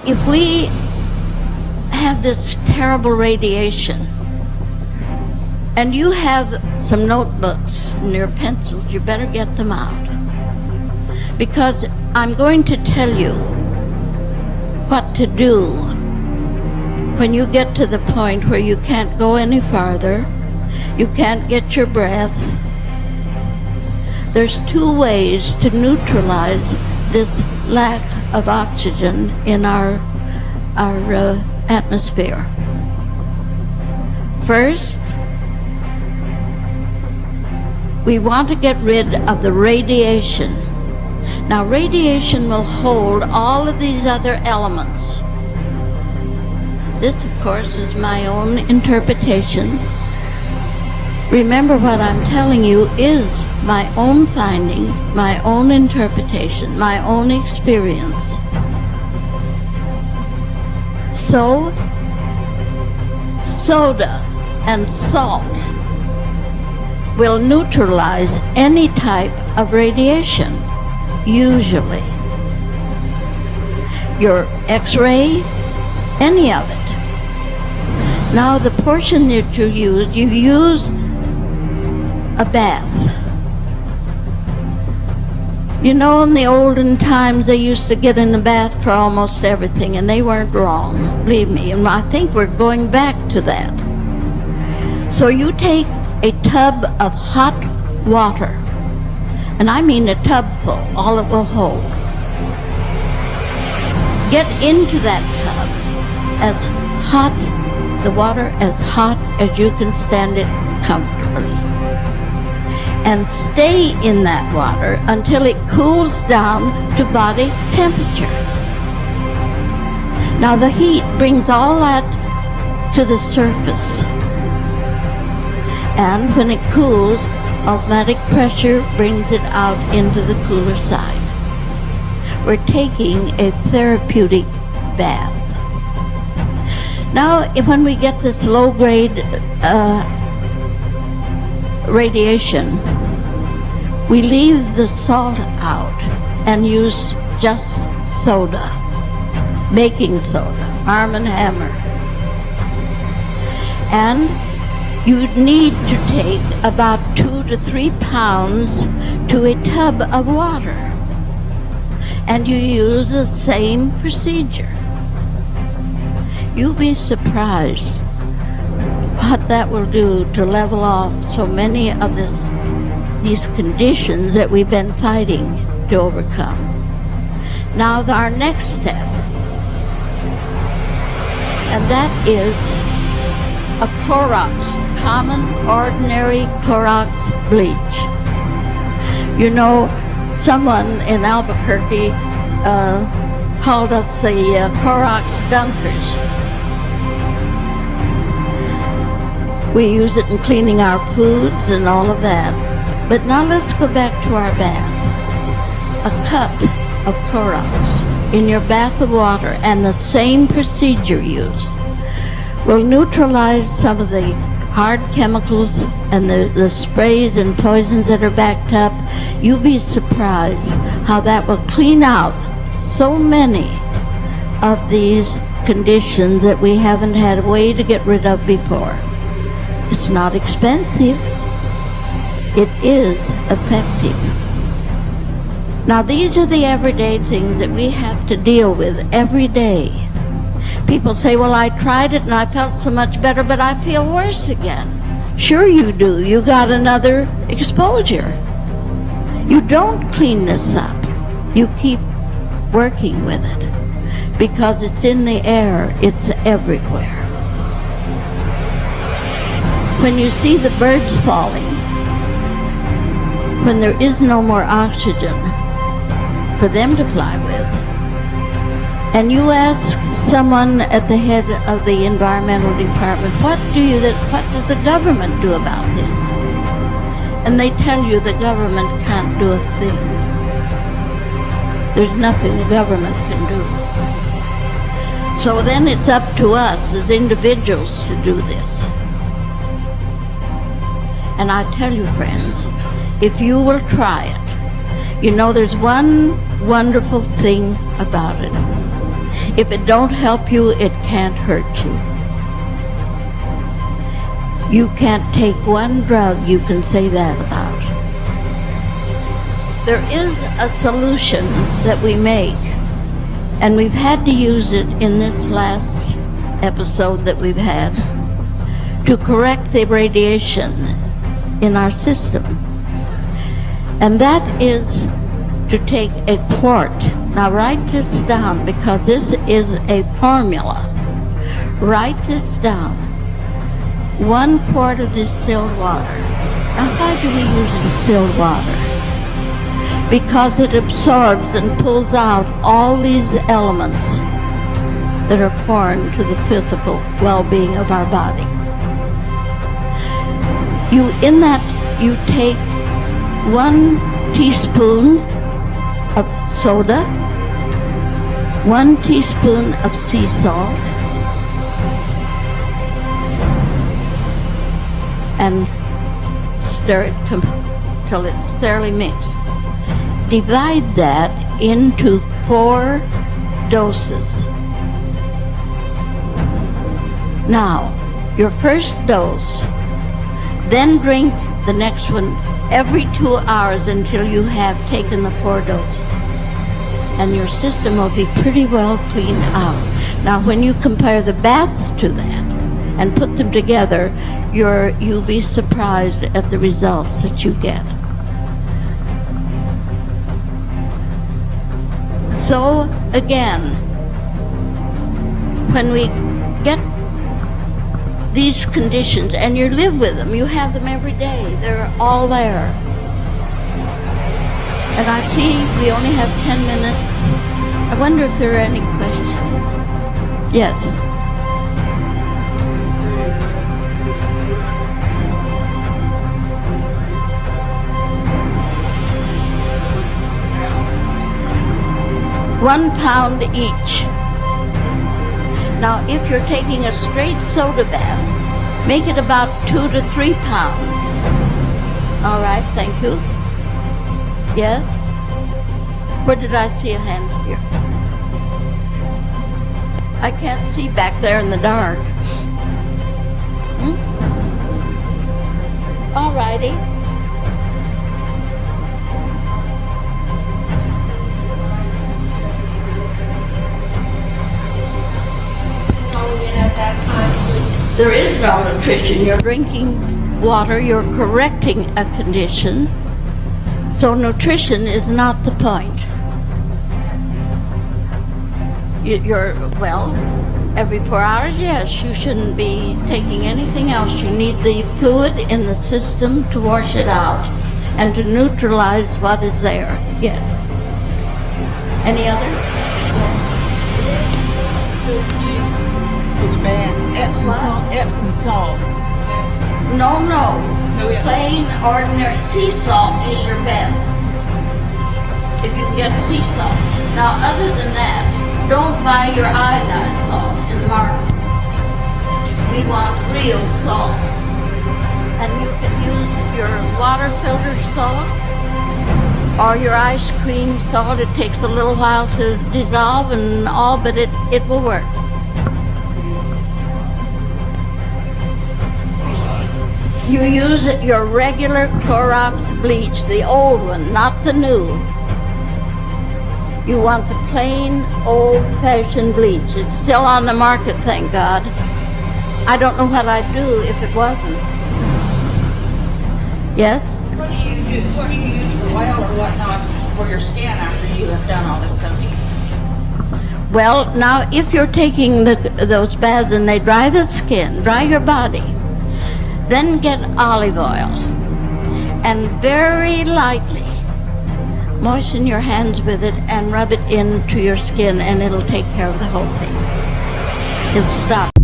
if we have this terrible radiation, and you have some notebooks and your pencils, you better get them out. Because I'm going to tell you what to do when you get to the point where you can't go any farther, you can't get your breath. There's two ways to neutralize this lack of oxygen in our atmosphere. First, we want to get rid of the radiation. Now, radiation will hold all of these other elements. This, of course, is my own interpretation. Remember, what I'm telling you is my own findings, my own interpretation, my own experience. So, soda and salt will neutralize any type of radiation, usually. Your X-ray, any of it. Now, the portion that you use a bath. You know, in the olden times, they used to get in the bath for almost everything, and they weren't wrong, believe me, and I think we're going back to that. So you take a tub of hot water, and I mean a tub full, all it will hold. Get into that tub as hot, the water as hot as you can stand it comfortably. And stay in that water until it cools down to body temperature. Now the heat brings all that to the surface. And when it cools, osmotic pressure brings it out into the cooler side. We're taking a therapeutic bath. Now, when we get this low-grade radiation, we leave the salt out and use just soda, baking soda, Arm & Hammer. And you need to take about 2 to 3 pounds to a tub of water. And you use the same procedure. You'll be surprised what that will do to level off so many of these conditions that we've been fighting to overcome. Now, our next step, and that is a Clorox, common, ordinary Clorox bleach. You know, someone in Albuquerque called us the Clorox dunkers. We use it in cleaning our foods and all of that. But now let's go back to our bath. A cup of Clorox in your bath of water, and the same procedure used will neutralize some of the hard chemicals and the sprays and poisons that are backed up. You'll be surprised how that will clean out so many of these conditions that we haven't had a way to get rid of before. It's not expensive. It is effective. Now, these are the everyday things that we have to deal with every day. People say, well, I tried it and I felt so much better, but I feel worse again. Sure you do. You got another exposure. You don't clean this up. You keep working with it because it's in the air. It's everywhere. When you see the birds falling, when there is no more oxygen for them to fly with, and you ask someone at the head of the environmental department, what does the government do about this? And they tell you the government can't do a thing. There's nothing the government can do. So then it's up to us as individuals to do this. And I tell you, friends, if you will try it, you know there's one wonderful thing about it. If it don't help you, it can't hurt you. You can't take one drug you can say that about. There is a solution that we make, and we've had to use it in this last episode that we've had to correct the radiation in our system. And that is to take a quart. Now write this down, because this is a formula. Write this down. 1 quart of distilled water. Now why do we use distilled water? Because it absorbs and pulls out all these elements that are foreign to the physical well-being of our body. You take 1 teaspoon of soda, 1 teaspoon of sea salt, and stir it till it's thoroughly mixed. Divide that into 4 doses. Now, your first dose, then drink the next one every 2 hours until you have taken the 4 doses. And your system will be pretty well cleaned out. Now, when you compare the bath to that and put them together, you'll be surprised at the results that you get. So, again, when we get these conditions, and you live with them, you have them every day, they're all there. And I see we only have 10 minutes. I wonder if there are any questions. Yes. £1 pound each. Now, if you're taking a straight soda bath, make it about 2 to 3 pounds. All right, thank you. Yes? Where did I see a hand here? I can't see back there in the dark. All righty. There is no nutrition. You're drinking water, you're correcting a condition. So nutrition is not the point. Well, every 4 hours, yes, you shouldn't be taking anything else. You need the fluid in the system to wash it out and to neutralize what is there. Yes. Any other? Epsom salts. No. Plain, ordinary sea salt is your best. If you get sea salt. Now, other than that, don't buy your iodine salt in the market. We want real salt. And you can use your water filter salt or your ice cream salt. It takes a little while to dissolve and all, but it will work. You use your regular Clorox bleach, the old one, not the new. You want the plain, old-fashioned bleach. It's still on the market, thank God. I don't know what I'd do if it wasn't. Yes? What do you use for oil or whatnot for your skin after you have done all this soaking? Well, now, if you're taking those baths and they dry the skin, dry your body, then get olive oil and very lightly moisten your hands with it and rub it into your skin, and it'll take care of the whole thing. It'll stop.